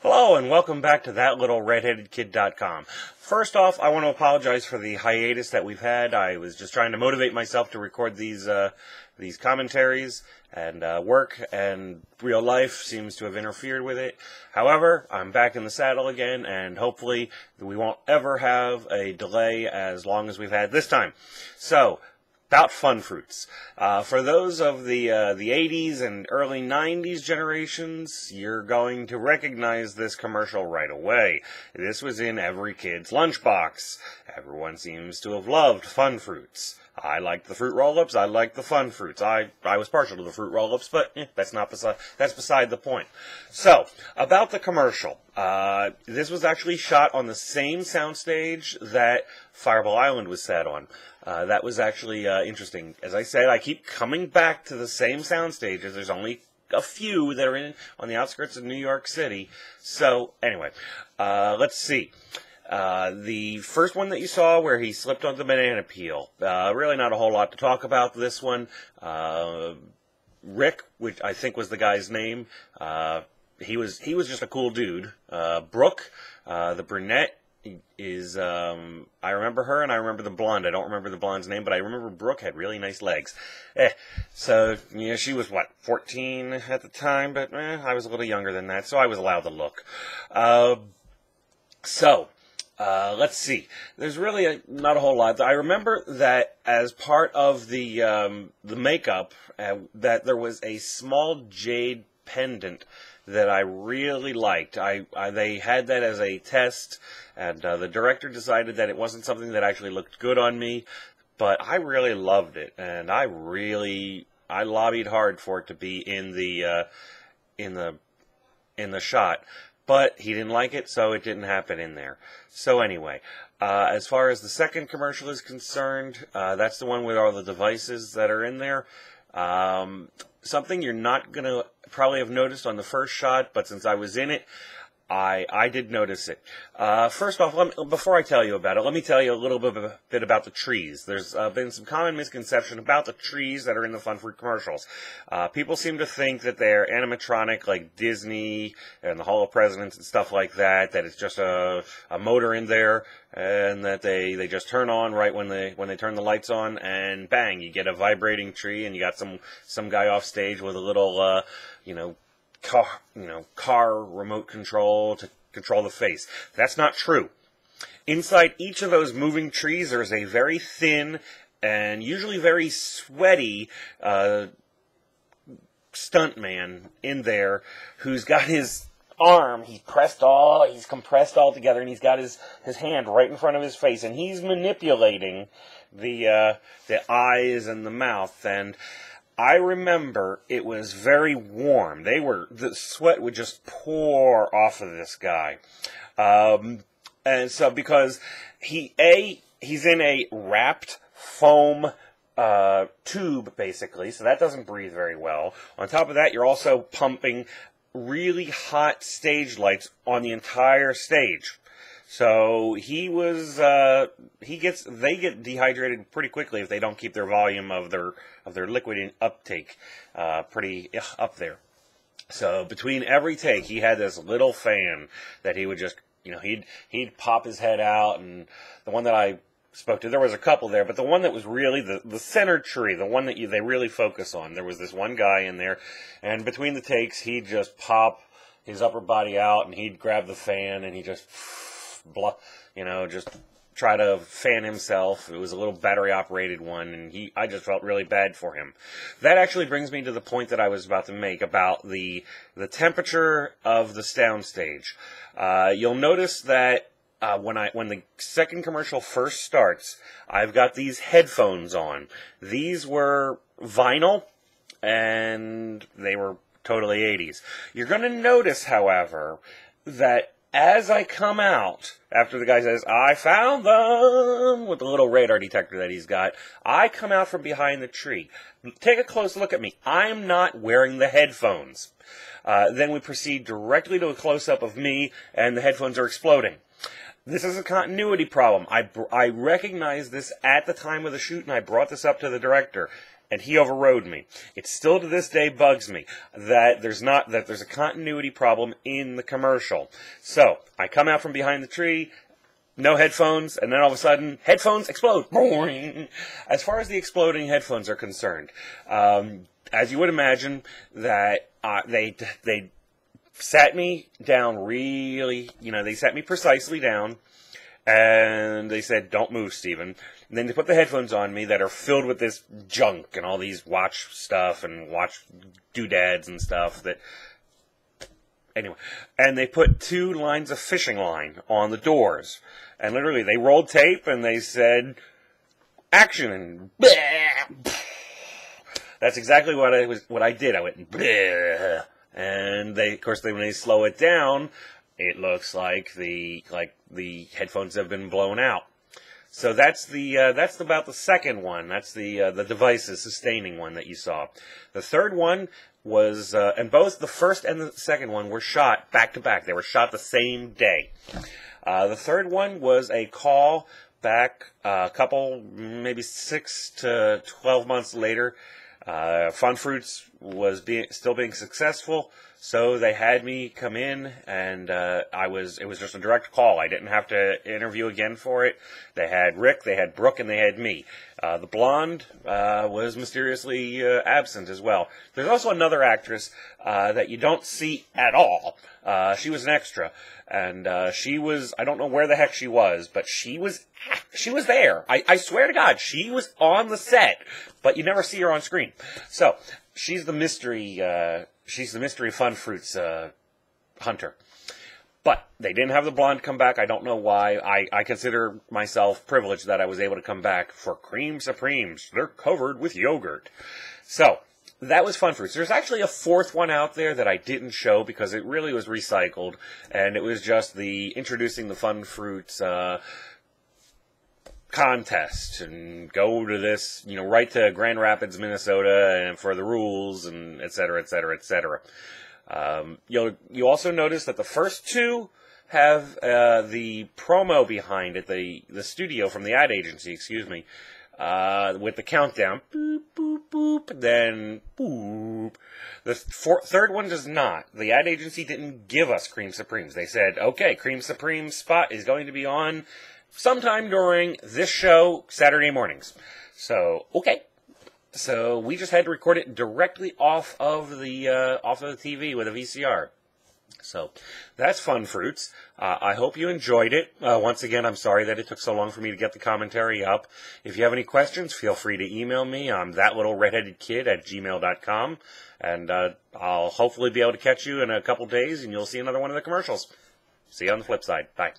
Hello and welcome back to ThatLittleRedheadedKid.com. First off, I want to apologize for the hiatus that we've had. I was just trying to motivate myself to record these commentaries, and work and real life seems to have interfered with it. However, I'm back in the saddle again, and hopefully we won't ever have a delay as long as we've had this time. So, about Fun Fruits. For those of the 80s and early 90s generations, you're going to recognize this commercial right away. This was in every kid's lunchbox. Everyone seems to have loved Fun Fruits. I liked the fruit roll-ups. I liked the Fun Fruits. I was partial to the fruit roll-ups, but that's beside the point. So, about the commercial. This was actually shot on the same soundstage that Fireball Island was set on. That was actually interesting. As I said, I keep coming back to the same soundstages. There's only a few that are on the outskirts of New York City. So, anyway, let's see. The first one that you saw where he slipped on the banana peel, really not a whole lot to talk about this one. Rick, which I think was the guy's name, he was just a cool dude. Brooke, the brunette, is, I remember her and I remember the blonde. I don't remember the blonde's name, but I remember Brooke had really nice legs. So, yeah, she was, 14 at the time, but I was a little younger than that, so I was allowed to look. Let's see. There's really not a whole lot. I remember that as part of the makeup, that there was a small jade pendant that I really liked. They had that as a test, and the director decided that it wasn't something that actually looked good on me, but I really loved it, and I lobbied hard for it to be in the shot. But he didn't like it, so it didn't happen in there. So anyway, as far as the second commercial is concerned, that's the one with all the devices that are in there. Something you're not going to probably have noticed on the first shot, but since I was in it, I did notice it. First off, before I tell you about it, let me tell you a little bit about the trees. There's been some common misconception about the trees that are in the Fun Fruit commercials. People seem to think that they're animatronic like Disney and the Hall of Presidents and stuff like that, that it's just a motor in there, and that they just turn on right when they turn the lights on, and bang, you get a vibrating tree, and you got some guy off stage with a little, car remote control to control the face. That's not true. Inside each of those moving trees, there's a very thin and usually very sweaty stuntman in there who's got his arm, he's compressed all together, and he's got his hand right in front of his face, and he's manipulating the eyes and the mouth. And I remember it was very warm. The sweat would just pour off of this guy. And so because he's in a wrapped foam tube, basically, so that doesn't breathe very well. On top of that, you're also pumping really hot stage lights on the entire stage. So they get dehydrated pretty quickly if they don't keep their volume of their liquid uptake pretty up there. So between every take, he had this little fan that he would just, he'd pop his head out. And the one that I spoke to, there was a couple there, but the one that was really the center tree, the one that they really focus on, there was this one guy in there, and between the takes, he'd just pop his upper body out, and he'd grab the fan, and he just just try to fan himself. It was a little battery-operated one, and I just felt really bad for him. That actually brings me to the point that I was about to make about the temperature of the soundstage. You'll notice that when the second commercial first starts, I've got these headphones on. These were vinyl, and they were totally 80s. You're going to notice, however, that as I come out, after the guy says, "I found them," with the little radar detector that he's got, I come out from behind the tree. Take a close look at me. I'm not wearing the headphones. Then we proceed directly to a close-up of me, and the headphones are exploding. This is a continuity problem. I recognized this at the time of the shoot, and I brought this up to the director. and he overrode me. It still to this day bugs me that there's a continuity problem in the commercial. So I come out from behind the tree, no headphones, and then all of a sudden, headphones explode. Boing. As far as the exploding headphones are concerned, as you would imagine, that they sat me down really, they sat me precisely down, and they said, "Don't move, Stephen." And then they put the headphones on me that are filled with this junk and all these watch stuff and watch doodads and stuff that... Anyway, and they put 2 lines of fishing line on the doors. And literally, they rolled tape and they said, "Action!" And that's exactly what I did. I went, bleh. And of course, when they slow it down, it looks like the headphones have been blown out. So that's about the second one. That's the devices sustaining one that you saw. The third one was, and both the first and the second one were shot back to back. They were shot the same day. The third one was a call back a couple, maybe 6 to 12 months later. Fun Fruits was still being successful, so they had me come in, and it was just a direct call. I didn't have to interview again for it. They had Rick, they had Brooke, and they had me. The blonde was mysteriously absent as well. There's also another actress that you don't see at all. She was an extra, and she was, I don't know where the heck she was, but she was there. I swear to God, she was on the set, but you never see her on screen. So she's the mystery Fun Fruits hunter. But they didn't have the blonde come back. I don't know why. I consider myself privileged that I was able to come back for Cream Supremes. They're covered with yogurt. So that was Fun Fruits. There's actually a fourth one out there that I didn't show because it really was recycled, and it was just introducing the Fun Fruits contest, and go to this, right to Grand Rapids, Minnesota, and for the rules, and et cetera, et cetera, et cetera. You also notice that the first 2 have the promo behind it, the studio from the ad agency, excuse me, with the countdown, boop, boop, boop, then boop. The third one does not. The ad agency didn't give us Cream Supremes. They said, okay, Cream Supreme spot is going to be on sometime during this show, Saturday mornings. So, okay. So we just had to record it directly off of the TV with a VCR. So that's Fun Fruits. I hope you enjoyed it. Once again, I'm sorry that it took so long for me to get the commentary up. If you have any questions, feel free to email me. I'm thatlittleredheadedkid@gmail.com. And I'll hopefully be able to catch you in a couple days, and you'll see another one of the commercials. See you on the flip side. Bye.